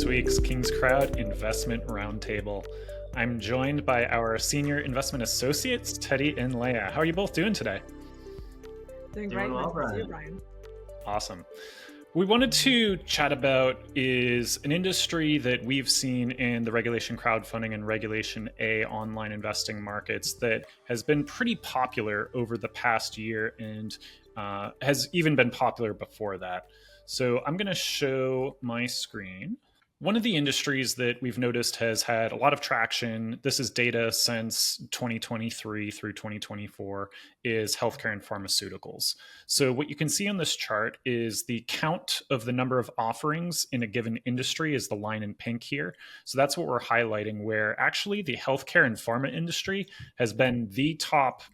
this week's KingsCrowd Investment Roundtable. I'm joined by our senior investment associates, Teddy and Léa. How are you both doing today? Doing great. Nice to see you, Brian. Awesome. We wanted to chat about is an industry that we've seen in the regulation crowdfunding and regulation A online investing markets that has been pretty popular over the past year and has even been popular before that. So I'm going to show my screen. One of the industries that we've noticed has had a lot of traction, this is data since 2023 through 2024, is healthcare and pharmaceuticals. So what you can see on this chart is the count of the number of offerings in a given industry is the line in pink here. So that's what we're highlighting, where actually the healthcare and pharma industry has been the top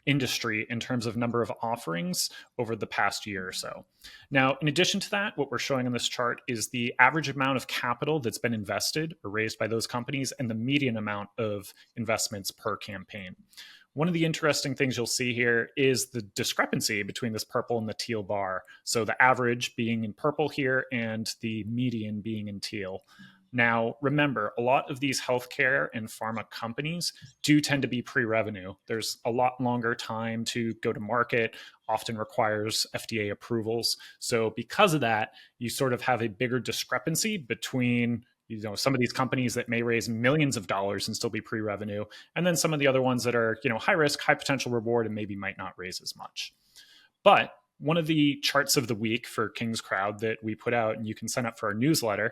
industry in terms of number of offerings over the past year or so. Now, in addition to that, what we're showing on this chart is the average amount of capital that's been invested or raised by those companies and the median amount of investments per campaign. One of the interesting things you'll see here is the discrepancy between this purple and the teal bar. So the average being in purple here and the median being in teal. Now, remember, a lot of these healthcare and pharma companies do tend to be pre-revenue. There's a lot longer time to go to market, often requires FDA approvals. So because of that, you sort of have a bigger discrepancy between some of these companies that may raise millions of dollars and still be pre-revenue, and then some of the other ones that are high risk, high potential reward, and maybe might not raise as much. But one of the charts of the week for KingsCrowd that we put out, and you can sign up for our newsletter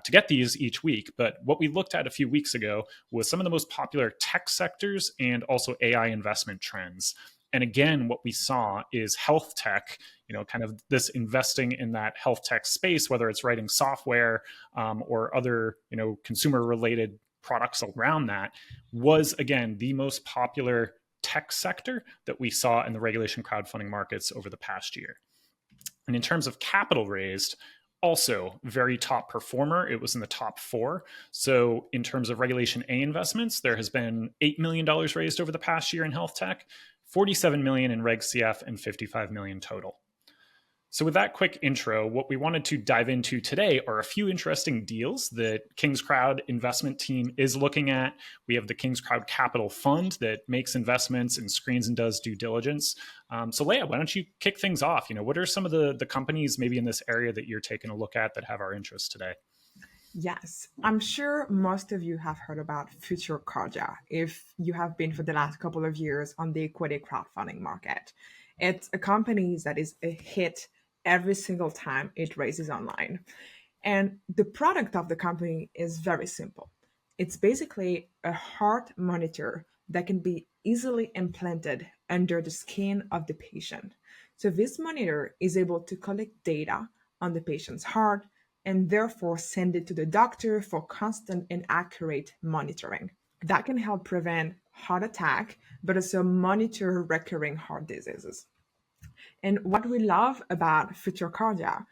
to get these each week. But what we looked at a few weeks ago was some of the most popular tech sectors and also AI investment trends. And again, what we saw is health tech, kind of this investing in that health tech space, whether it's writing software or other, consumer related products around that, was again the most popular tech sector that we saw in the regulation crowdfunding markets over the past year. And in terms of capital raised, also very top performer. It was in the top 4. So in terms of regulation A investments, there has been $8 million raised over the past year in health tech, 47 million in Reg CF, and 55 million total. So with that quick intro, what we wanted to dive into today are a few interesting deals that KingsCrowd investment team is looking at. We have the KingsCrowd Capital Fund that makes investments and screens and does due diligence. So Léa, why don't you kick things off? What are some of the companies maybe in this area that you're taking a look at that have our interest today? Yes, I'm sure most of you have heard about Future Cardia if you have been for the last couple of years on the equity crowdfunding market. It's a company that is a hit every single time it raises online. And the product of the company is very simple. It's basically a heart monitor that can be easily implanted under the skin of the patient. So this monitor is able to collect data on the patient's heart and therefore send it to the doctor for constant and accurate monitoring. That can help prevent heart attack, but also monitor recurring heart diseases. And what we love about Future Cardia,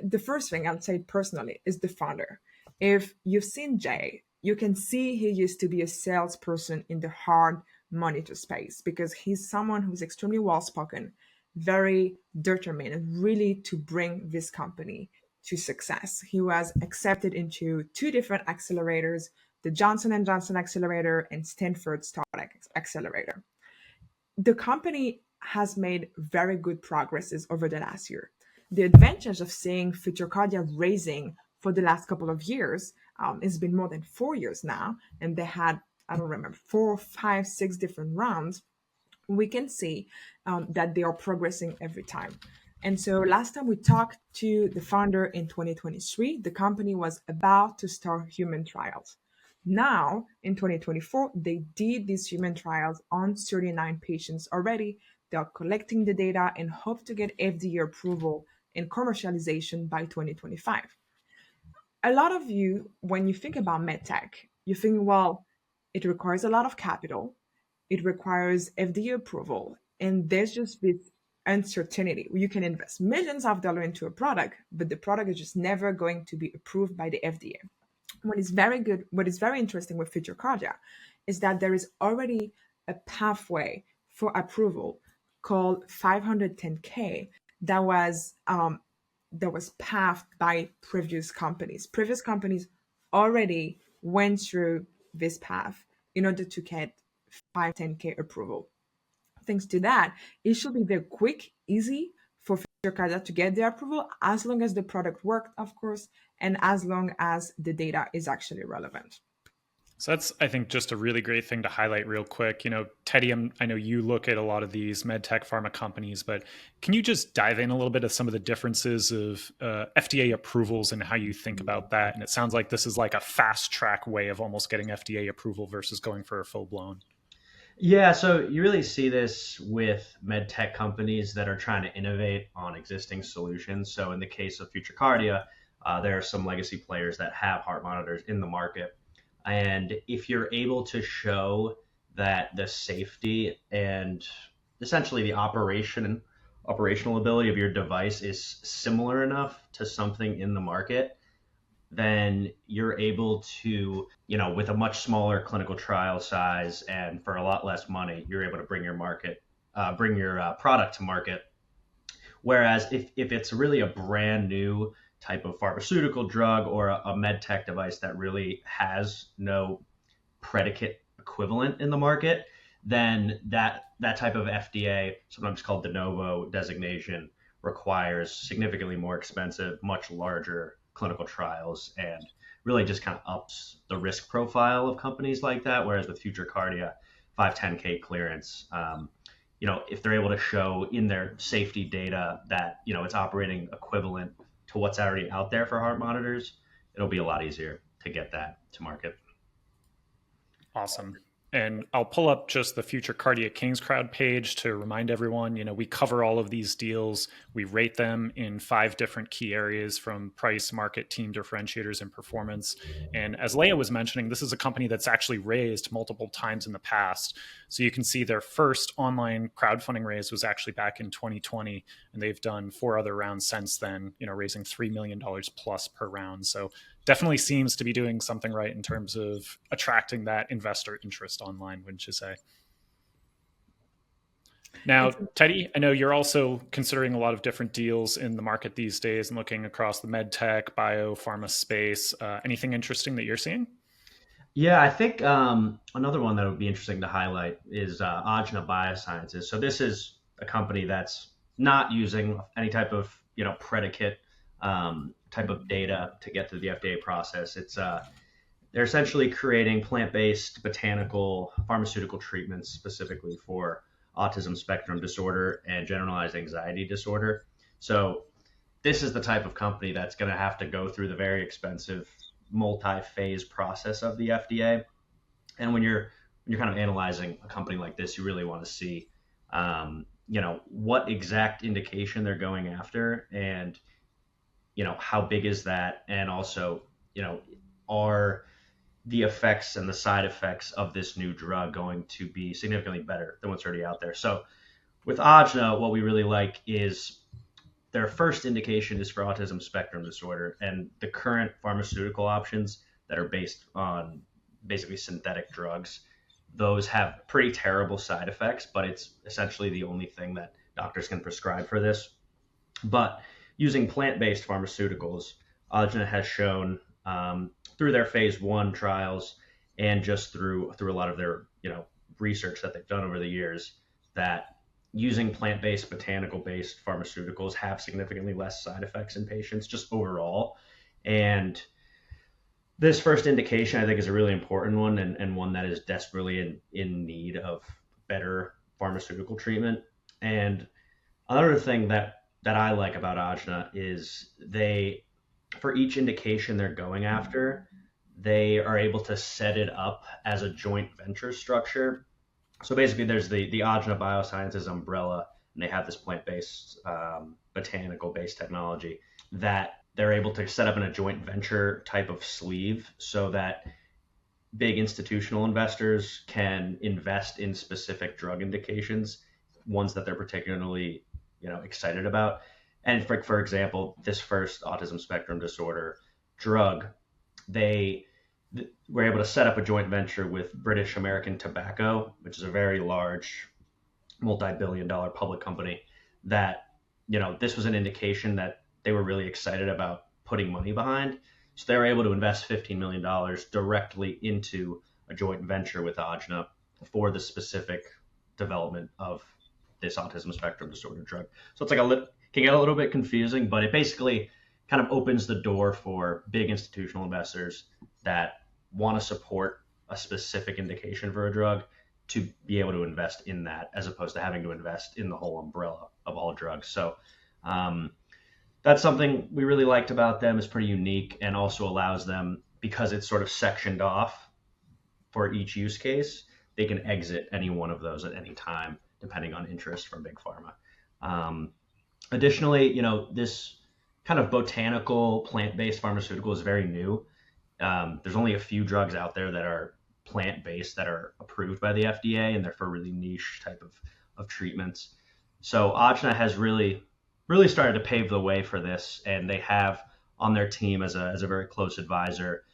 the first thing I'll say personally is the founder. If you've seen Jay, you can see he used to be a salesperson in the heart monitor space because he's someone who's extremely well-spoken, very determined, and really to bring this company to success. He was accepted into 2 different accelerators, the Johnson & Johnson Accelerator and Stanford Startup Accelerator. The company has made very good progresses over the last year. The advantage of seeing Future Cardia raising for the last couple of years, it's been more than 4 years now, and they had, 4, 5, 6 different rounds. We can see that they are progressing every time. And so last time we talked to the founder in 2023, the company was about to start human trials. Now, in 2024, they did these human trials on 39 patients already. They are collecting the data and hope to get FDA approval and commercialization by 2025. A lot of you, when you think about medtech, you think, well, it requires a lot of capital, it requires FDA approval, and there's just this uncertainty. You can invest millions of dollars into a product, but the product is just never going to be approved by the FDA. What is very interesting with Future Cardia is that there is already a pathway for approval called 510K that was that was paved by previous companies. Previous companies already went through this path in order to get 510K approval. Thanks to that, it should be very quick, easy for Future Cardia to get the approval, as long as the product worked, of course, and as long as the data is actually relevant. So that's, I think, just a really great thing to highlight real quick. Teddy, I know you look at a lot of these med tech pharma companies, but can you just dive in a little bit of some of the differences of FDA approvals and how you think about that? And it sounds like this is like a fast track way of almost getting FDA approval versus going for a full blown. Yeah, so you really see this with med tech companies that are trying to innovate on existing solutions. So in the case of Future Cardia, there are some legacy players that have heart monitors in the market. And if you're able to show that the safety and essentially the operational ability of your device is similar enough to something in the market, then you're able to, with a much smaller clinical trial size and for a lot less money, you're able to bring your product to market. Whereas if it's really a brand new type of pharmaceutical drug or a med tech device that really has no predicate equivalent in the market, then that type of FDA, sometimes called de novo designation, requires significantly more expensive, much larger clinical trials, and really just kind of ups the risk profile of companies like that. Whereas with Future Cardia, 510K clearance, if they're able to show in their safety data that, it's operating equivalent to what's already out there for heart monitors, it'll be a lot easier to get that to market. Awesome. And I'll pull up just the Future Cardia KingsCrowd page to remind everyone, we cover all of these deals. We rate them in 5 different key areas, from price, market, team differentiators, and performance. And as Léa was mentioning, this is a company that's actually raised multiple times in the past. So you can see their first online crowdfunding raise was actually back in 2020, and they've done 4 other rounds since then, raising $3 million plus per round. So definitely seems to be doing something right in terms of attracting that investor interest online, wouldn't you say? Now, Teddy, I know you're also considering a lot of different deals in the market these days and looking across the med tech, bio, pharma space. Anything interesting that you're seeing? Yeah, I think another one that would be interesting to highlight is Ajna Biosciences. So this is a company that's not using any type of predicate type of data to get through the FDA process. It's they're essentially creating plant-based botanical pharmaceutical treatments specifically for autism spectrum disorder and generalized anxiety disorder. So this is the type of company that's going to have to go through the very expensive multi-phase process of the FDA. And when you're kind of analyzing a company like this, you really want to see what exact indication they're going after, and how big is that, and also are the effects and the side effects of this new drug going to be significantly better than what's already out there. So with Ajna, what we really like is their first indication is for autism spectrum disorder, and the current pharmaceutical options that are based on basically synthetic drugs, those have pretty terrible side effects, but it's essentially the only thing that doctors can prescribe for this. But using plant-based pharmaceuticals, Ajna has shown through their phase 1 trials and just through a lot of their research that they've done over the years, that using plant-based, botanical-based pharmaceuticals have significantly less side effects in patients just overall. And this first indication, I think, is a really important one, and one that is desperately in need of better pharmaceutical treatment. And another thing that I like about Ajna is for each indication they're going after, they are able to set it up as a joint venture structure. So basically there's the Ajna Biosciences umbrella, and they have this plant-based, botanical-based technology that they're able to set up in a joint venture type of sleeve, so that big institutional investors can invest in specific drug indications, ones that they're particularly excited about. And for example, this first autism spectrum disorder drug, they were able to set up a joint venture with British American Tobacco, which is a very large multi-billion-dollar public company, that this was an indication that they were really excited about putting money behind. So they were able to invest $15 million directly into a joint venture with Ajna for the specific development of this autism spectrum disorder drug. So it's like can get a little bit confusing, but it basically kind of opens the door for big institutional investors that want to support a specific indication for a drug to be able to invest in that, as opposed to having to invest in the whole umbrella of all drugs. So that's something we really liked about them. Is pretty unique, and also allows them, because it's sort of sectioned off for each use case, they can exit any one of those at any time, depending on interest from big pharma. Additionally, this kind of botanical plant-based pharmaceutical is very new. There's only a few drugs out there that are plant-based that are approved by the FDA, and they're for really niche type of treatments. So Ajna has really started to pave the way for this, and they have on their team as a very close advisor,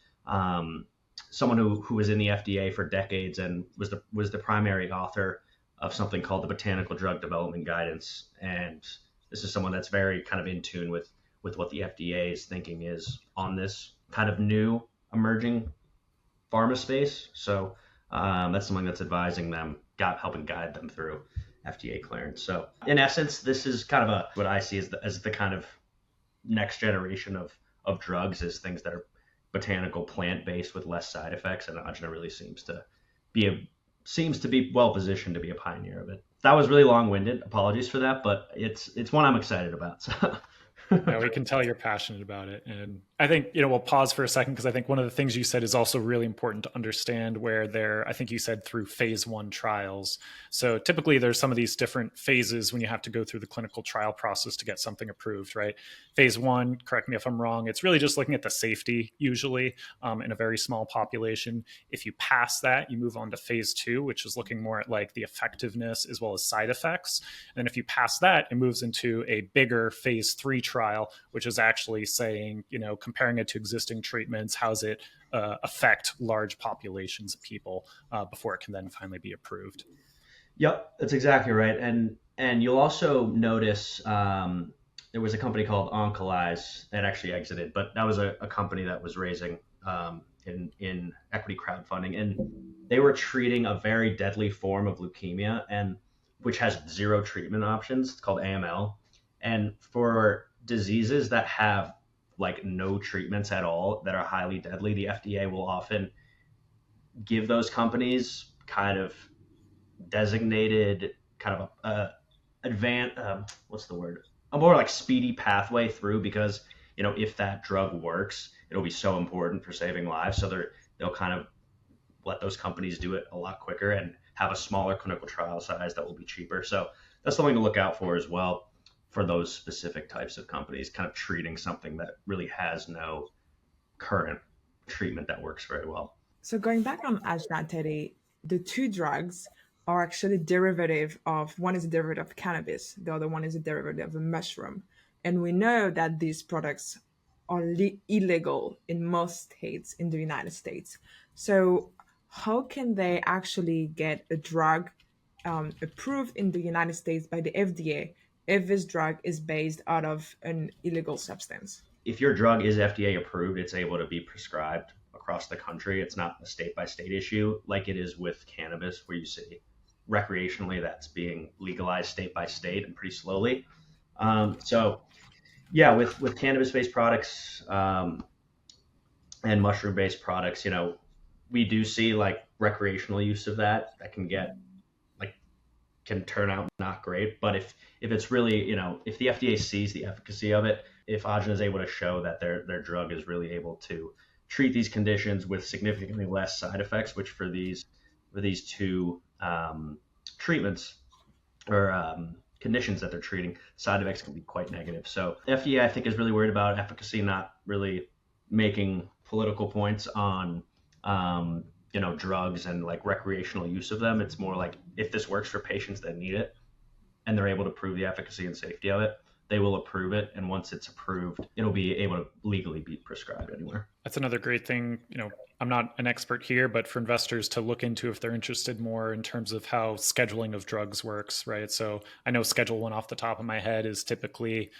someone who was in the FDA for decades and was the primary author of something called the Botanical Drug Development Guidance. And this is someone that's very kind of in tune with what the FDA's thinking is on this kind of new emerging pharma space. So that's something that's advising them, helping guide them through FDA clearance. So in essence, this is kind of what I see as the kind of next generation of drugs, is things that are botanical, plant-based with less side effects. And Ajna really seems to be well positioned to be a pioneer of it. That was really long-winded. Apologies for that, but it's one I'm excited about. So. Yeah, we can tell you're passionate about it. And I think, we'll pause for a second, because I think one of the things you said is also really important to understand, where I think you said through phase 1 trials. So typically there's some of these different phases when you have to go through the clinical trial process to get something approved, right? Phase 1, correct me if I'm wrong, it's really just looking at the safety usually in a very small population. If you pass that, you move on to phase 2, which is looking more at like the effectiveness as well as side effects. And if you pass that, it moves into a bigger phase 3 trial, which is actually saying, comparing it to existing treatments, how's it affect large populations of people before it can then finally be approved. Yep, that's exactly right. And you'll also notice there was a company called Oncolize that actually exited, but that was a company that was raising in equity crowdfunding, and they were treating a very deadly form of leukemia, and which has 0 treatment options. It's called AML. And for diseases that have like no treatments at all, that are highly deadly, the FDA will often give those companies kind of designated kind of a more like speedy pathway through, because if that drug works, it'll be so important for saving lives. So they'll kind of let those companies do it a lot quicker and have a smaller clinical trial size that will be cheaper. So that's something to look out for as well, for those specific types of companies, kind of treating something that really has no current treatment that works very well. So going back on Ajna, Teddy, the 2 drugs are actually derivative of, one is a derivative of cannabis, the other one is a derivative of a mushroom. And we know that these products are illegal in most states in the United States. So how can they actually get a drug approved in the United States by the FDA if this drug is based out of an illegal substance? If your drug is FDA approved, it's able to be prescribed across the country. It's not a state-by-state issue like it is with cannabis, where you see recreationally that's being legalized state by state and pretty slowly. So yeah, with cannabis-based products and mushroom-based products, we do see like recreational use of that can turn out not great. But if it's really, if the FDA sees the efficacy of it, if Ajna is able to show that their drug is really able to treat these conditions with significantly less side effects, which for these 2 treatments or conditions that they're treating, side effects can be quite negative. So FDA, I think, is really worried about efficacy, not really making political points on drugs and like recreational use of them. It's more like, if this works for patients that need it and they're able to prove the efficacy and safety of it, they will approve it. And once it's approved, it'll be able to legally be prescribed anywhere. That's another great thing. I'm not an expert here, but for investors to look into if they're interested more in terms of how scheduling of drugs works, right? So I know Schedule 1 off the top of my head is typically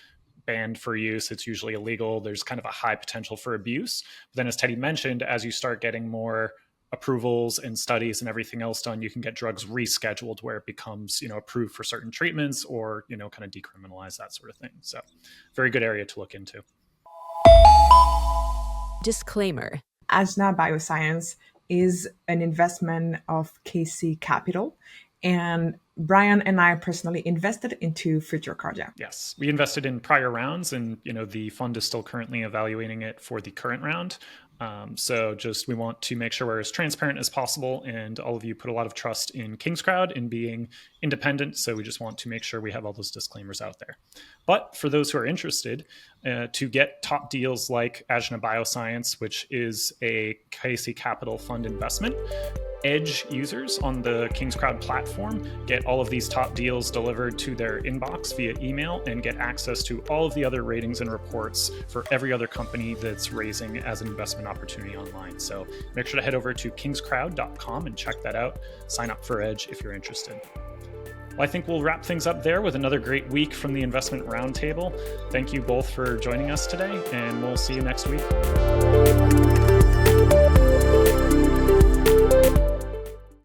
banned for use. It's usually illegal. There's kind of a high potential for abuse. But then as Teddy mentioned, as you start getting more approvals and studies and everything else done, you can get drugs rescheduled where it becomes, approved for certain treatments or, kind of decriminalize, that sort of thing. So very good area to look into. Disclaimer. Ajna Biosciences is an investment of KC Capital, and Brian and I personally invested into Future Cardia. Yes, we invested in prior rounds, and the fund is still currently evaluating it for the current round. So we want to make sure we're as transparent as possible, and all of you put a lot of trust in KingsCrowd in being independent. So we just want to make sure we have all those disclaimers out there. But for those who are interested to get top deals like Ajna Biosciences, which is a KC Capital fund investment, Edge users on the KingsCrowd platform get all of these top deals delivered to their inbox via email and get access to all of the other ratings and reports for every other company that's raising as an investment opportunity online. So make sure to head over to kingscrowd.com and check that out. Sign up for Edge if you're interested. Well, I think we'll wrap things up there with another great week from the Investment Roundtable. Thank you both for joining us today, and we'll see you next week.